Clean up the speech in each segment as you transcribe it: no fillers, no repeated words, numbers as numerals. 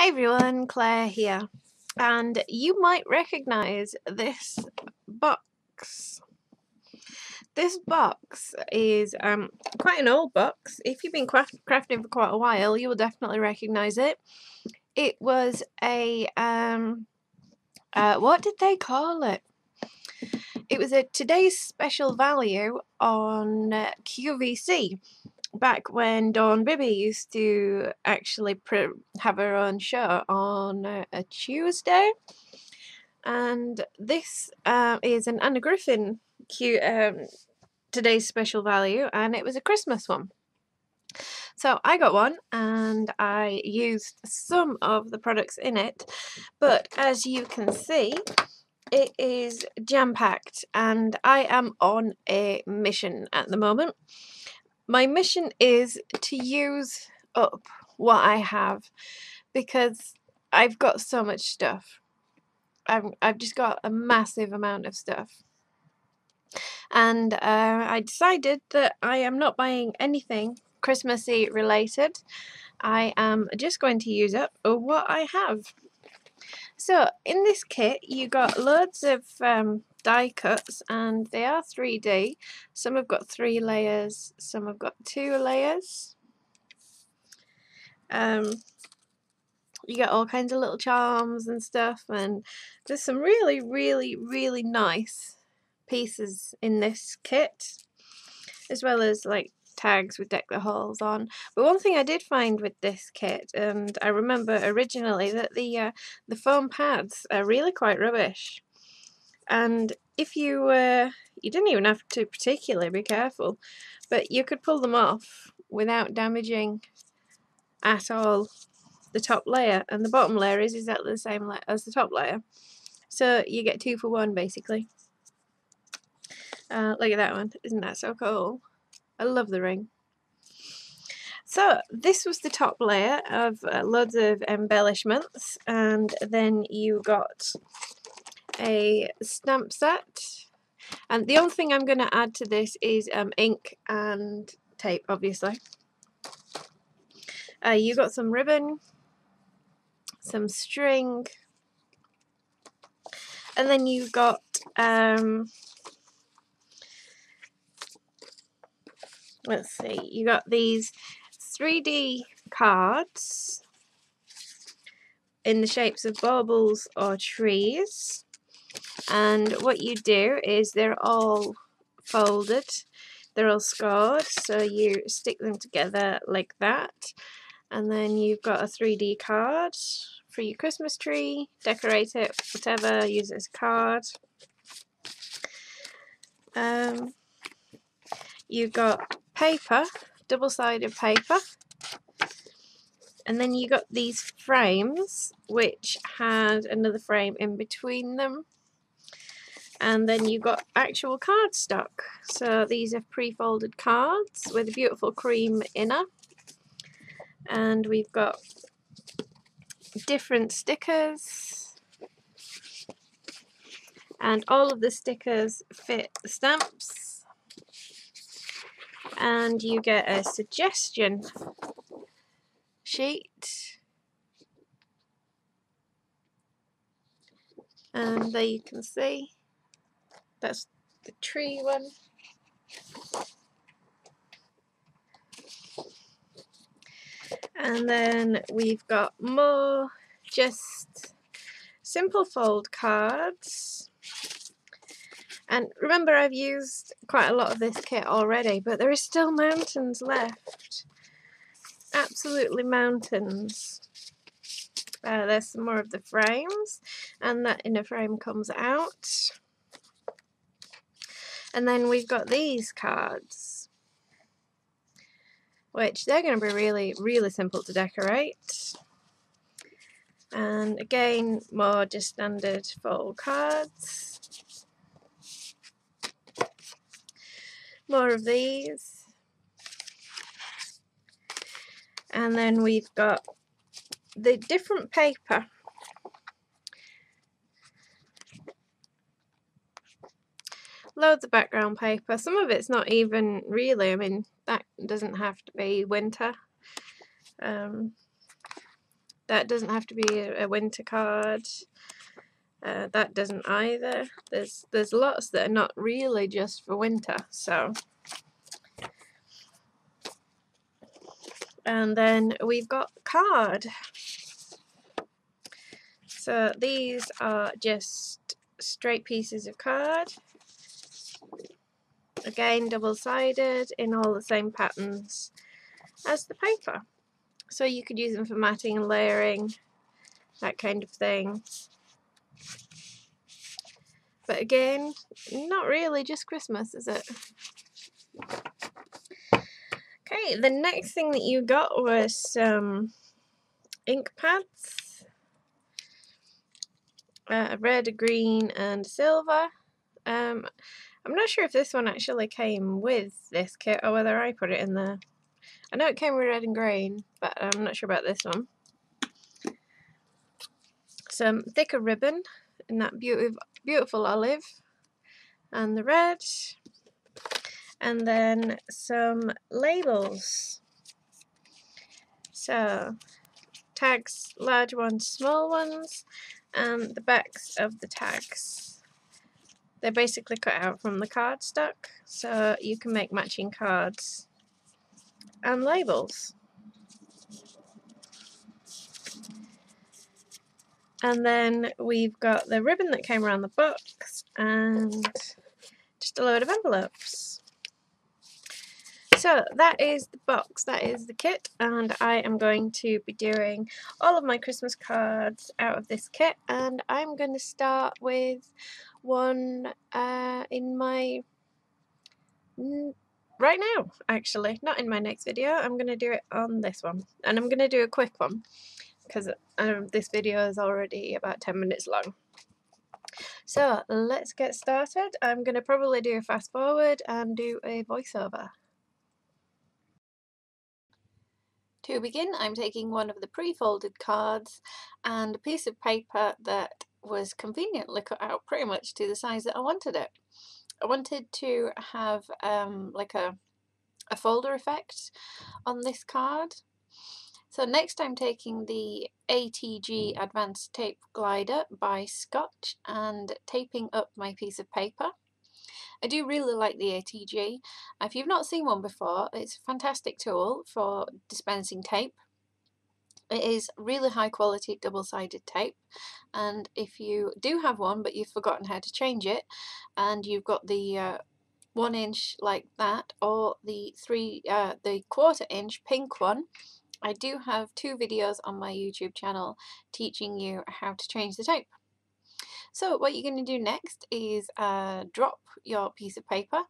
Hi everyone, Claire here, and you might recognise this box. This box is quite an old box. If you've been crafting for quite a while, you will definitely recognise it. It was a what did they call it? It was a today's special value on QVC. Back when Dawn Bibby used to actually have her own show on a Tuesday, and this is an Anna Griffin today's special value, and it was a Christmas one. So I got one and I used some of the products in it, but as you can see, it is jam-packed and I am on a mission at the moment. My mission is to use up what I have because I've got so much stuff. I've just got a massive amount of stuff. And I decided that I am not buying anything Christmassy related. I am just going to use up what I have. So in this kit you got loads of die cuts, and they are 3D. Some have got 3 layers, some have got 2 layers. You get all kinds of little charms and stuff, and there's some really nice pieces in this kit, as well as like tags with deck the halls on. But one thing I did find with this kit, and I remember originally, that the foam pads are really quite rubbish. And if you didn't even have to particularly be careful, but you could pull them off without damaging at all the top layer, and the bottom layer is exactly the same as the top layer, so you get 2 for 1 basically. Look at that one, isn't that so cool? I love the ring. So this was the top layer of loads of embellishments, and then you got a stamp set, and the only thing I'm going to add to this is ink and tape, obviously. You got some ribbon, some string, and then you got let's see, you got these 3D cards in the shapes of baubles or trees, and what you do is they're all folded, they're all scored, so you stick them together like that, and then you've got a 3D card for your Christmas tree. Decorate it, whatever, use it as a card. You've got paper, double-sided paper, and then you got these frames which had another frame in between them, and then you got actual cardstock. So these are pre-folded cards with a beautiful cream inner, and we've got different stickers, and all of the stickers fit the stamps, and you get a suggestion sheet, and there you can see that's the tree one. And then we've got more just simple fold cards. And remember, I've used quite a lot of this kit already, but there is still mountains left. Absolutely mountains. There's some more of the frames, and that inner frame comes out. And then we've got these cards, which they're going to be really simple to decorate. And again, more just standard fold cards. More of these. And then we've got the different paper. Loads of background paper. Some of it's not even really, I mean, that doesn't have to be winter. That doesn't have to be a winter card. That doesn't either. There's lots that are not really just for winter. So, and then we've got card. So these are just straight pieces of card. Again, double-sided in all the same patterns as the paper. So you could use them for matting and layering, that kind of thing. But again, not really just Christmas, is it? Okay, the next thing that you got was some ink pads. Red, green and silver. I'm not sure if this one actually came with this kit or whether I put it in there. I know it came with red and green, but I'm not sure about this one. Some thicker ribbon in that beautiful olive and the red. And then some labels. So tags, large ones, small ones, and the backs of the tags. They're basically cut out from the cardstock, so you can make matching cards and labels. And then we've got the ribbon that came around the box and just a load of envelopes. So that is the box, that is the kit, and I am going to be doing all of my Christmas cards out of this kit, and I'm going to start with one in my right now, actually, not in my next video. I'm going to do it on this one, and I'm going to do a quick one because this video is already about 10 minutes long. So let's get started. I'm going to probably do a fast forward and do a voiceover. To begin, I'm taking one of the pre-folded cards and a piece of paper that was conveniently cut out pretty much to the size that I wanted it. I wanted to have like a folder effect on this card. So next I'm taking the ATG Advanced Tape Glider by Scotch and taping up my piece of paper. I do really like the ATG. If you've not seen one before, it's a fantastic tool for dispensing tape. It is really high quality double-sided tape, and if you do have one but you've forgotten how to change it and you've got the 1 inch like that or the 1/4 inch pink one, I do have 2 videos on my YouTube channel teaching you how to change the tape. So what you're going to do next is drop your piece of paper,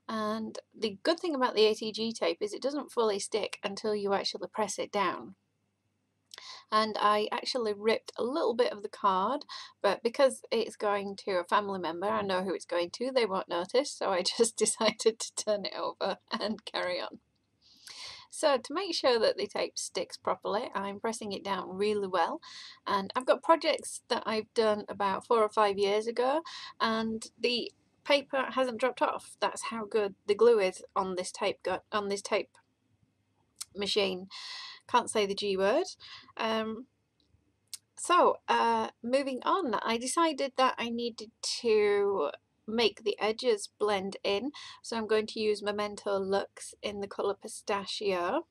and the good thing about the ATG tape is it doesn't fully stick until you actually press it down. And I actually ripped a little bit of the card, but because it's going to a family member, I know who it's going to, they won't notice, so I just decided to turn it over and carry on. So to make sure that the tape sticks properly, I'm pressing it down really well, and I've got projects that I've done about 4 or 5 years ago and the paper hasn't dropped off. That's how good the glue is on this tape machine. Can't say the G word. Moving on, I decided that I needed to make the edges blend in, so I'm going to use Memento Luxe in the colour Pistachio,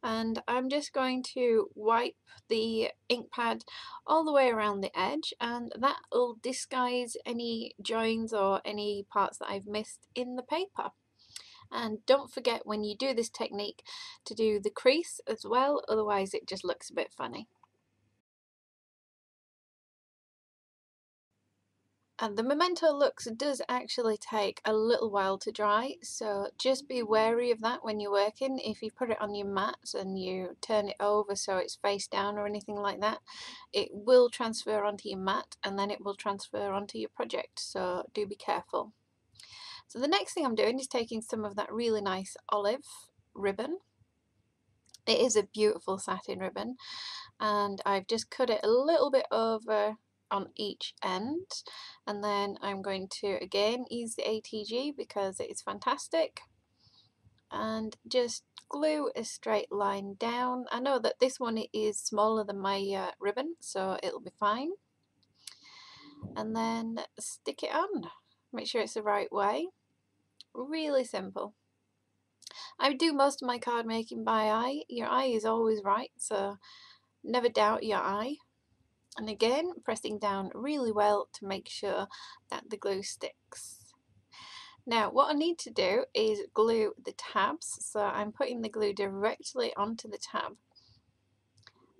and I'm just going to wipe the ink pad all the way around the edge, and that will disguise any joins or any parts that I've missed in the paper. And don't forget when you do this technique to do the crease as well, otherwise it just looks a bit funny. And the Memento Luxe does actually take a little while to dry, so just be wary of that when you're working. If you put it on your mat and you turn it over so it's face down or anything like that, it will transfer onto your mat and then it will transfer onto your project, so do be careful. So the next thing I'm doing is taking some of that really nice olive ribbon. It is a beautiful satin ribbon, and I've just cut it a little bit over on each end, and then I'm going to again use the ATG because it is fantastic and just glue a straight line down. I know that this one is smaller than my ribbon, so it'll be fine. And then stick it on. Make sure it's the right way. Really simple. I do most of my card making by eye. Your eye is always right, so never doubt your eye. And again, pressing down really well to make sure that the glue sticks. Now, what I need to do is glue the tabs, so I'm putting the glue directly onto the tab.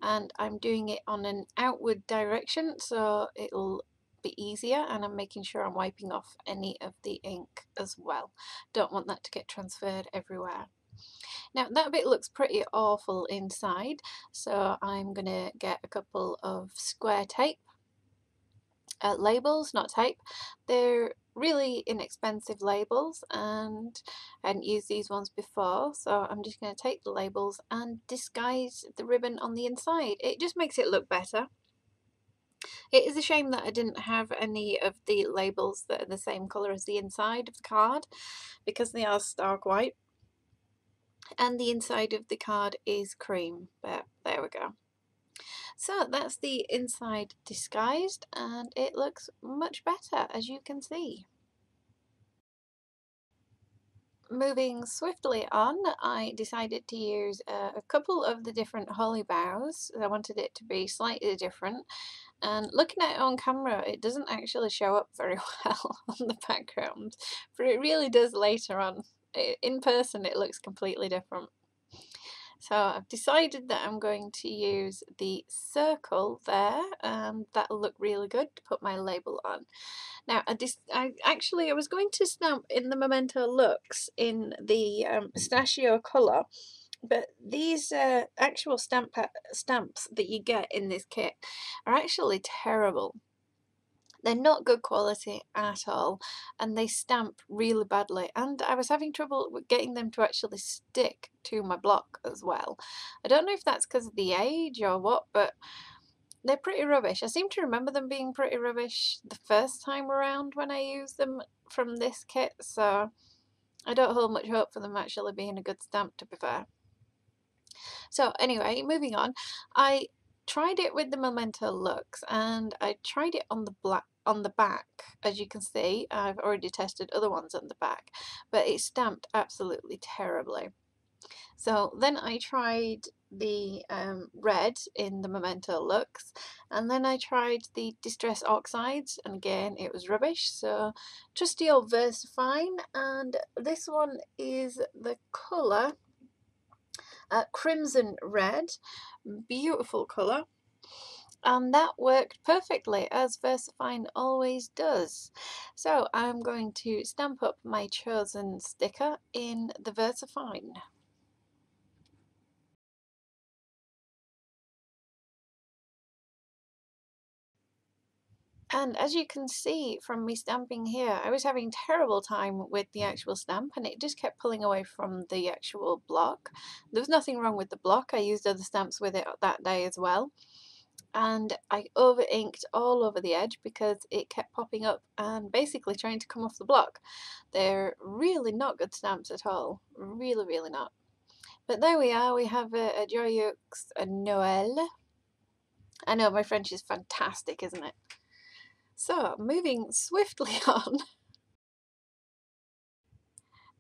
And I'm doing it on an outward direction, so it'll be easier, and I'm making sure I'm wiping off any of the ink as well. Don't want that to get transferred everywhere. Now that bit looks pretty awful inside, so I'm gonna get a couple of square tape labels, not tape. They're really inexpensive labels, and I hadn't used these ones before, so I'm just going to take the labels and disguise the ribbon on the inside. It just makes it look better. It is a shame that I didn't have any of the labels that are the same colour as the inside of the card, because they are stark white and the inside of the card is cream, but there we go. So that's the inside disguised, and it looks much better, as you can see. Moving swiftly on, I decided to use a couple of the different holly boughs. I wanted it to be slightly different, and looking at it on camera, it doesn't actually show up very well on the background, but it really does later on. In person it looks completely different. So I've decided that I'm going to use the circle there, and that'll look really good to put my label on. Now I was going to stamp in the Memento Lux in the pistachio colour, but these actual stamps that you get in this kit are actually terrible. They're not good quality at all, and they stamp really badly, and I was having trouble with getting them to actually stick to my block as well. I don't know if that's because of the age or what, but they're pretty rubbish. I seem to remember them being pretty rubbish the first time around when I used them from this kit, so I don't hold much hope for them actually being a good stamp, to be fair. So anyway, moving on, I tried it with the Memento Lux, and I tried it on the back. As you can see, I've already tested other ones on the back, but it stamped absolutely terribly. So then I tried the red in the Memento Lux, and then I tried the Distress Oxides, and again it was rubbish. So trusty old VersaFine, and this one is the colour Crimson Red. Beautiful colour. And that worked perfectly, as VersaFine always does. So I'm going to stamp up my chosen sticker in the VersaFine. And as you can see from me stamping here, I was having terrible time with the actual stamp, and it just kept pulling away from the actual block. There was nothing wrong with the block. I used other stamps with it that day as well. And I over inked all over the edge because it kept popping up and basically trying to come off the block. They're really not good stamps at all. Really, really not. But there we are. We have a Joyeux Noël. I know, my French is fantastic, isn't it? So, moving swiftly on.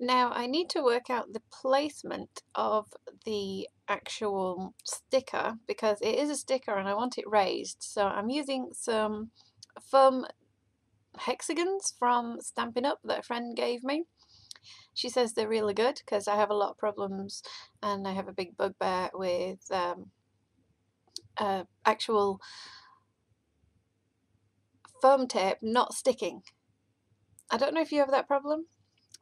Now, I need to work out the placement of the actual sticker, because it is a sticker and I want it raised. So I'm using some foam hexagons from Stampin' Up that a friend gave me. She says they're really good because I have a lot of problems, and I have a big bugbear with actual foam tape not sticking. I don't know if you have that problem.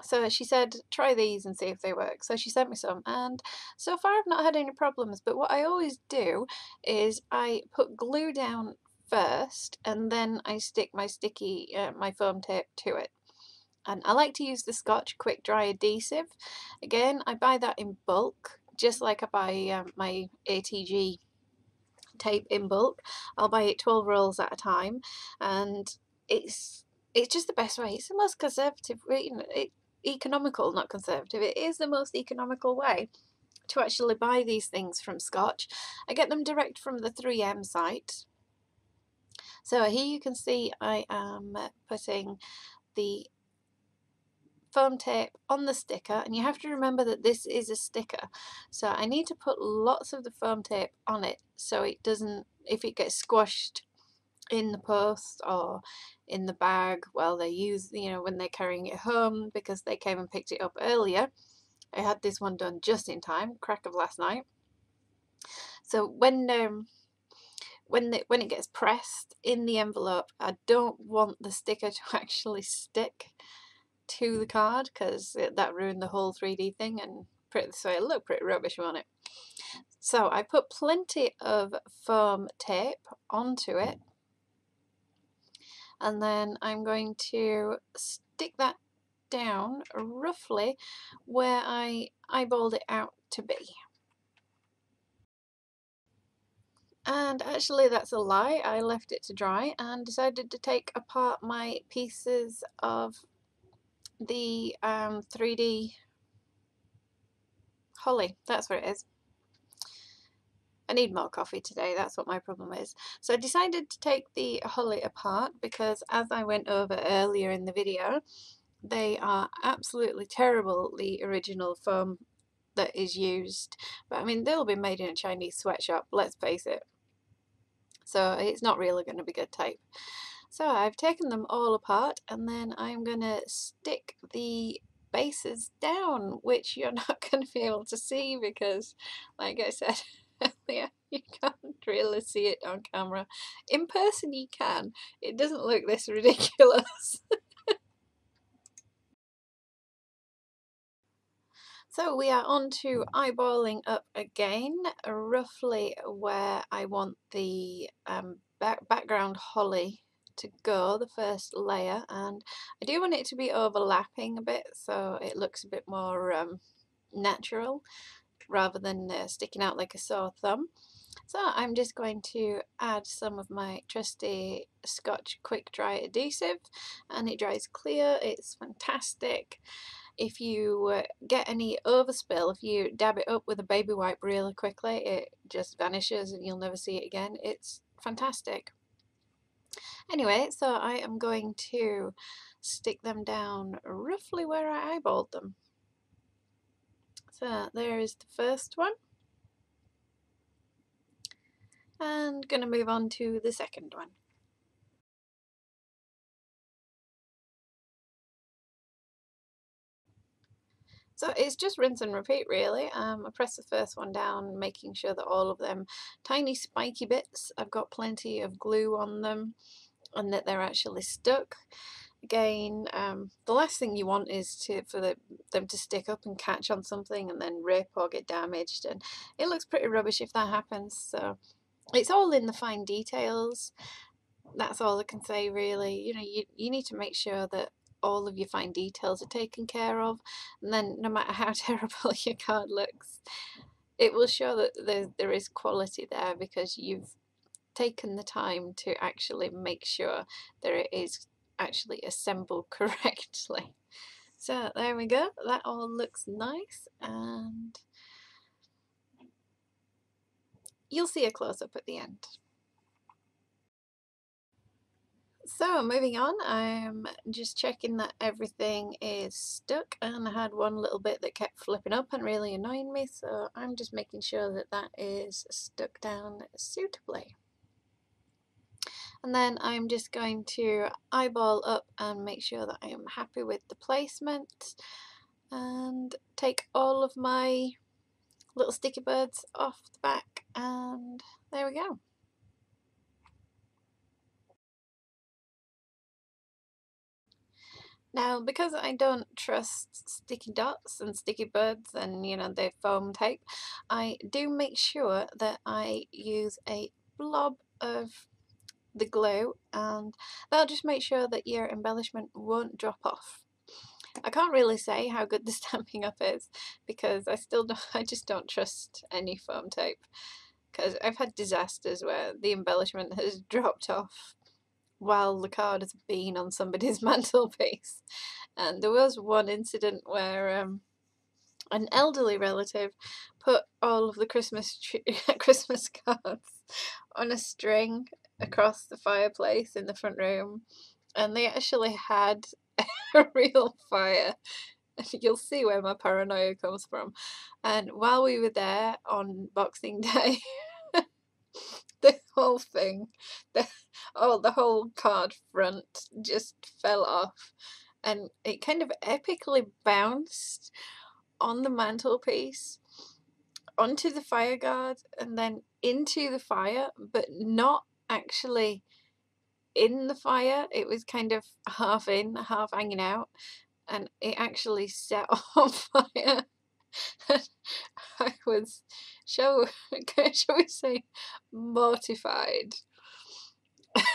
So she said, try these and see if they work. So she sent me some, and so far I've not had any problems. But what I always do is I put glue down first, and then I stick my my foam tape to it. And I like to use the Scotch Quick Dry Adhesive. Again, I buy that in bulk, just like I buy my ATG tape in bulk. I'll buy it 12 rolls at a time, and it's just the best way. It's the most conservative, economical, not conservative. It is the most economical way to actually buy these things from Scotch. I get them direct from the 3M site. So here you can see I am putting the foam tape on the sticker, and you have to remember that this is a sticker, so I need to put lots of the foam tape on it so it doesn't, if it gets squashed in the post or in the bag while they use, you know, when they're carrying it home, because they came and picked it up earlier. I had this one done just in time, crack of last night. So when it gets pressed in the envelope, I don't want the sticker to actually stick to the card, because that ruined the whole 3D thing, and so it looked pretty rubbish on it. So I put plenty of foam tape onto it, and then I'm going to stick that down roughly where I eyeballed it out to be. And actually that's a lie, I left it to dry and decided to take apart my pieces of the 3D holly. That's what it is. I need more coffee today, that's what my problem is. So I decided to take the holly apart because, as I went over earlier in the video, they are absolutely terrible, the original foam that is used. But I mean, they'll be made in a Chinese sweatshop, let's face it. So it's not really going to be good tape. So I've taken them all apart, and then I'm going to stick the bases down, which you're not going to be able to see because, like I said earlier, you can't really see it on camera. In person you can. It doesn't look this ridiculous. So we are on to eyeballing up again, roughly where I want the background holly to go, the first layer, and I do want it to be overlapping a bit so it looks a bit more natural rather than sticking out like a sore thumb. So I'm just going to add some of my trusty Scotch quick dry adhesive, and it dries clear, it's fantastic. If you get any overspill, if you dab it up with a baby wipe really quickly, it just vanishes and you'll never see it again. It's fantastic. Anyway, so I am going to stick them down roughly where I eyeballed them. So there is the first one. And going to move on to the second one. So it's just rinse and repeat really. I press the first one down, making sure that all of them tiny spiky bits, I've got plenty of glue on them and that they're actually stuck. Again, the last thing you want is for them to stick up and catch on something and then rip or get damaged, and it looks pretty rubbish if that happens. So it's all in the fine details. That's all I can say really. You know, you need to make sure that all of your fine details are taken care of, and then no matter how terrible your card looks, it will show that there is quality there because you've taken the time to actually make sure that it is actually assembled correctly. So there we go, that all looks nice, and you'll see a close-up at the end. So moving on, I'm just checking that everything is stuck, and I had one little bit that kept flipping up and really annoying me, so I'm just making sure that that is stuck down suitably. And then I'm just going to eyeball up and make sure that I am happy with the placement, and take all of my little sticky birds off the back, and there we go. Now, because I don't trust sticky dots and sticky birds and, you know, their foam tape, I do make sure that I use a blob of the glue, and that'll just make sure that your embellishment won't drop off. I can't really say how good the Stampin' Up is because I just don't trust any foam tape, because I've had disasters where the embellishment has dropped off while the card has been on somebody's mantelpiece. And there was one incident where an elderly relative put all of the Christmas cards on a string across the fireplace in the front room, and they actually had a real fire. You'll see where my paranoia comes from. And while we were there on Boxing Day, the whole thing, the whole card front just fell off, and it kind of epically bounced on the mantelpiece onto the fire guard and then into the fire, but not actually in the fire. It was kind of half in, half hanging out, and it actually set on fire. I was, shall we say, mortified.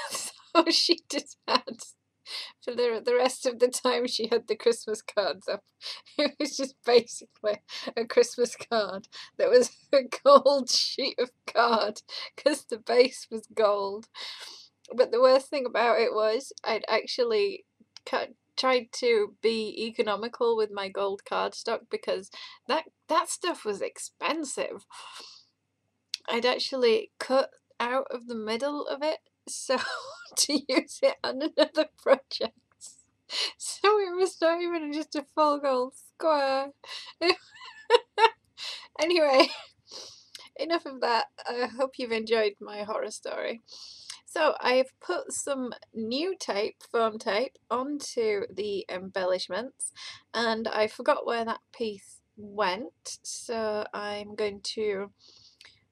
So she just had, for the rest of the time she had the Christmas cards up, it was just basically a Christmas card that was a gold sheet of card because the base was gold. But the worst thing about it was I'd actually tried to be economical with my gold cardstock because that stuff was expensive. I'd actually cut out of the middle of it so to use it on another project. So it was not even just a full gold square. Anyway, enough of that. I hope you've enjoyed my horror story. So I've put some new tape, foam tape, onto the embellishments, and I forgot where that piece went, so I'm going to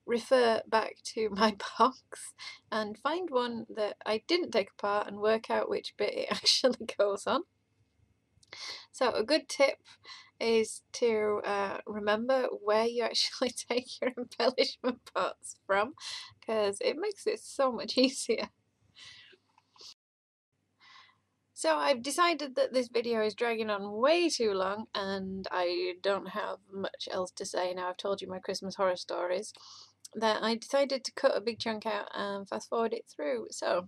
refer back to my box and find one that I didn't take apart and work out which bit it actually goes on. So a good tip is to remember where you actually take your embellishment parts from, because it makes it so much easier. So I've decided that this video is dragging on way too long and I don't have much else to say now I've told you my Christmas horror stories, that I decided to cut a big chunk out and fast forward it through. So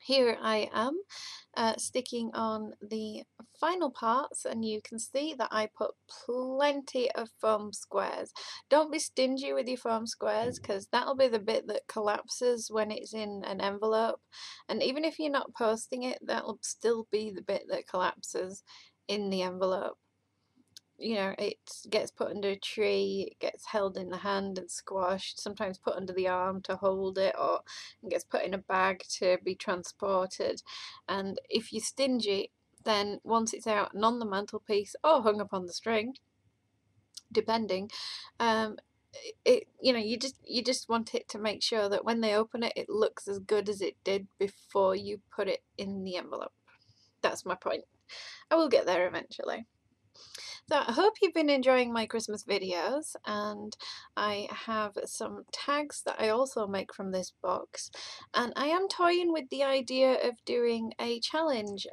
here I am sticking on the final parts, and you can see that I put plenty of foam squares. Don't be stingy with your foam squares because that'll be the bit that collapses when it's in an envelope, and even if you're not posting it, that'll still be the bit that collapses in the envelope. You know, it gets put under a tree, it gets held in the hand and squashed, sometimes put under the arm to hold it, or it gets put in a bag to be transported. And if you're stingy, then once it's out and on the mantelpiece or hung up on the string, depending, you just want it to make sure that when they open it, it looks as good as it did before you put it in the envelope. That's my point. I will get there eventually. So I hope you've been enjoying my Christmas videos, and I have some tags that I also make from this box, and I am toying with the idea of doing a challenge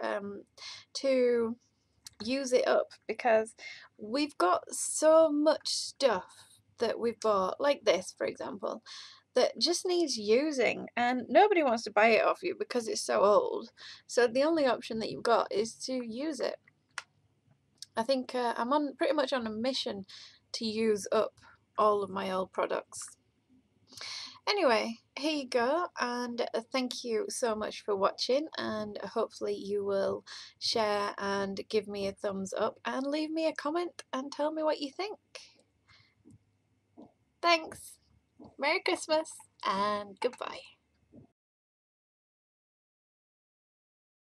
to use it up, because we've got so much stuff that we've bought, like this for example, that just needs using and nobody wants to buy it off you because it's so old. So the only option that you've got is to use it. I think I'm pretty much on a mission to use up all of my old products. Anyway, here you go, and thank you so much for watching, and hopefully you will share and give me a thumbs up and leave me a comment and tell me what you think. Thanks, Merry Christmas and goodbye.